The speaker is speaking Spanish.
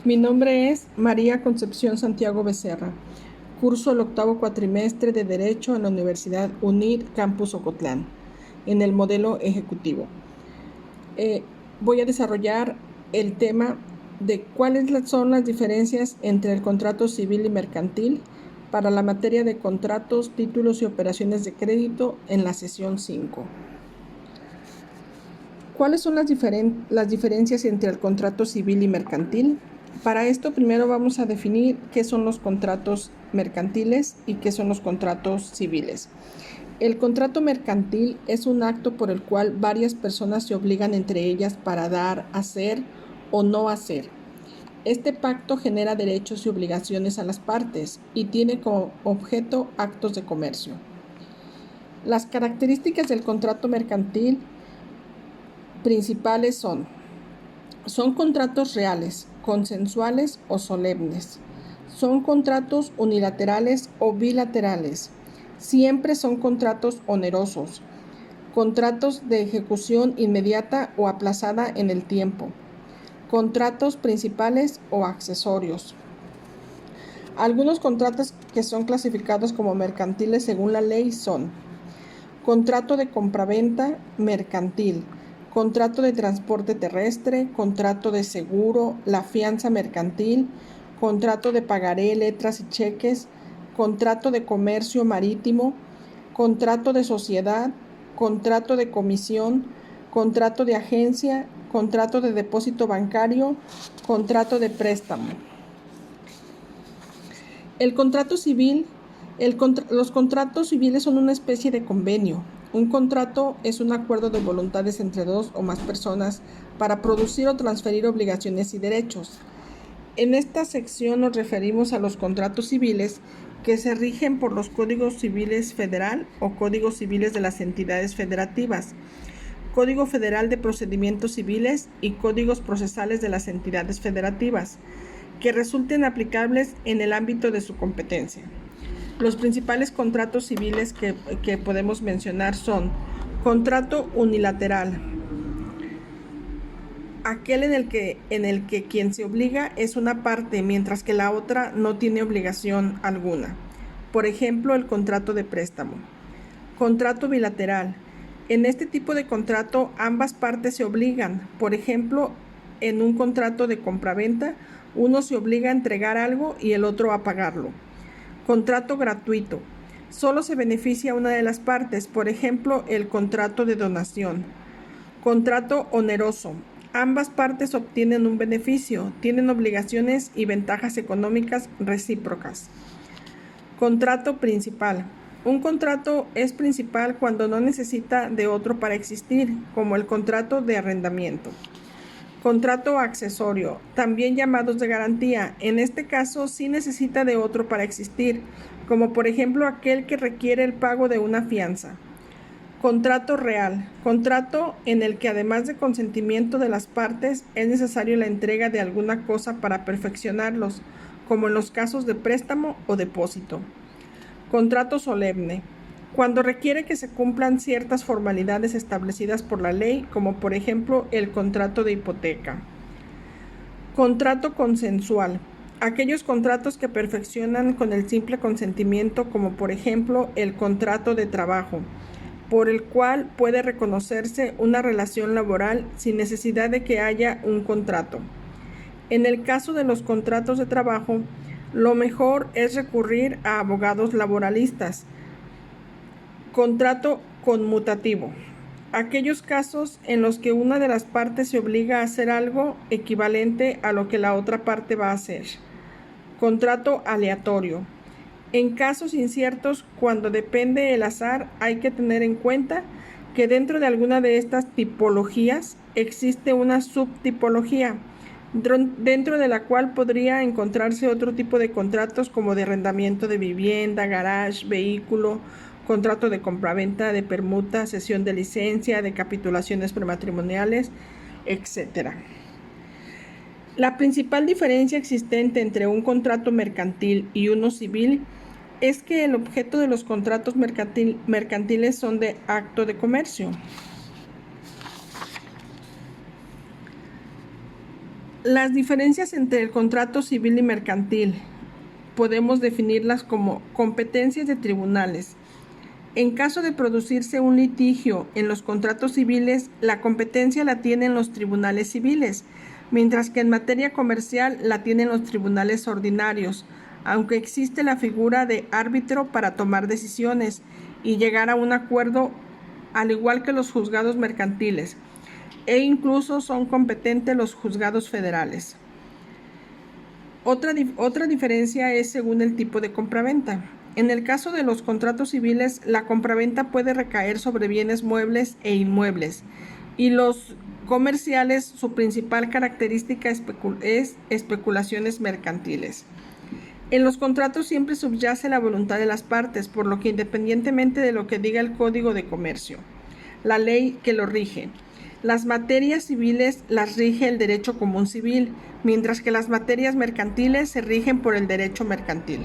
Mi nombre es María Concepción Santiago Becerra. Curso el octavo cuatrimestre de Derecho en la Universidad UNID Campus Ocotlán, en el modelo ejecutivo. Voy a desarrollar el tema de cuáles son las diferencias entre el contrato civil y mercantil para la materia de contratos, títulos y operaciones de crédito en la sesión 5. ¿Cuáles son las diferencias entre el contrato civil y mercantil? Para esto primero vamos a definir qué son los contratos mercantiles y qué son los contratos civiles. El contrato mercantil es un acto por el cual varias personas se obligan entre ellas para dar, hacer o no hacer. Este pacto genera derechos y obligaciones a las partes y tiene como objeto actos de comercio. Las características del contrato mercantil principales son contratos reales, consensuales o solemnes. Son contratos unilaterales o bilaterales. Siempre son contratos onerosos. Contratos de ejecución inmediata o aplazada en el tiempo. Contratos principales o accesorios. Algunos contratos que son clasificados como mercantiles según la ley son: contrato de compraventa mercantil, contrato de transporte terrestre, contrato de seguro, la fianza mercantil, contrato de pagaré, letras y cheques, contrato de comercio marítimo, contrato de sociedad, contrato de comisión, contrato de agencia, contrato de depósito bancario, contrato de préstamo. Los contratos civiles son una especie de convenio. Un contrato es un acuerdo de voluntades entre dos o más personas para producir o transferir obligaciones y derechos. En esta sección nos referimos a los contratos civiles que se rigen por los Códigos Civiles Federal o Códigos Civiles de las entidades federativas, Código Federal de Procedimientos Civiles y Códigos Procesales de las entidades federativas, que resulten aplicables en el ámbito de su competencia. Los principales contratos civiles que podemos mencionar son: contrato unilateral, aquel en el que quien se obliga es una parte, mientras que la otra no tiene obligación alguna. Por ejemplo, el contrato de préstamo. Contrato bilateral. En este tipo de contrato, ambas partes se obligan. Por ejemplo, en un contrato de compraventa, uno se obliga a entregar algo y el otro a pagarlo. Contrato gratuito. Solo se beneficia una de las partes, por ejemplo, el contrato de donación. Contrato oneroso. Ambas partes obtienen un beneficio, tienen obligaciones y ventajas económicas recíprocas. Contrato principal. Un contrato es principal cuando no necesita de otro para existir, como el contrato de arrendamiento. Contrato accesorio, también llamados de garantía. En este caso sí necesita de otro para existir, como por ejemplo aquel que requiere el pago de una fianza. Contrato real, contrato en el que además de consentimiento de las partes es necesario la entrega de alguna cosa para perfeccionarlos, como en los casos de préstamo o depósito. Contrato solemne, cuando requiere que se cumplan ciertas formalidades establecidas por la ley, como por ejemplo el contrato de hipoteca. Contrato consensual, aquellos contratos que perfeccionan con el simple consentimiento, como por ejemplo el contrato de trabajo, por el cual puede reconocerse una relación laboral sin necesidad de que haya un contrato. En el caso de los contratos de trabajo, lo mejor es recurrir a abogados laboralistas. Contrato conmutativo, aquellos casos en los que una de las partes se obliga a hacer algo equivalente a lo que la otra parte va a hacer. Contrato aleatorio, en casos inciertos, cuando depende el azar, hay que tener en cuenta que dentro de alguna de estas tipologías existe una subtipología, dentro de la cual podría encontrarse otro tipo de contratos como de arrendamiento de vivienda, garage, vehículo, contrato de compraventa, de permuta, cesión de licencia, de capitulaciones prematrimoniales, etc. La principal diferencia existente entre un contrato mercantil y uno civil es que el objeto de los contratos mercantiles son de acto de comercio. Las diferencias entre el contrato civil y mercantil podemos definirlas como competencias de tribunales. En caso de producirse un litigio en los contratos civiles, la competencia la tienen los tribunales civiles, mientras que en materia comercial la tienen los tribunales ordinarios, aunque existe la figura de árbitro para tomar decisiones y llegar a un acuerdo, al igual que los juzgados mercantiles, e incluso son competentes los juzgados federales. Otra diferencia es según el tipo de compraventa. En el caso de los contratos civiles, la compraventa puede recaer sobre bienes muebles e inmuebles, y los comerciales, su principal característica es especulaciones mercantiles. En los contratos siempre subyace la voluntad de las partes, por lo que independientemente de lo que diga el Código de Comercio, la ley que lo rige, las materias civiles las rige el derecho común civil, mientras que las materias mercantiles se rigen por el derecho mercantil.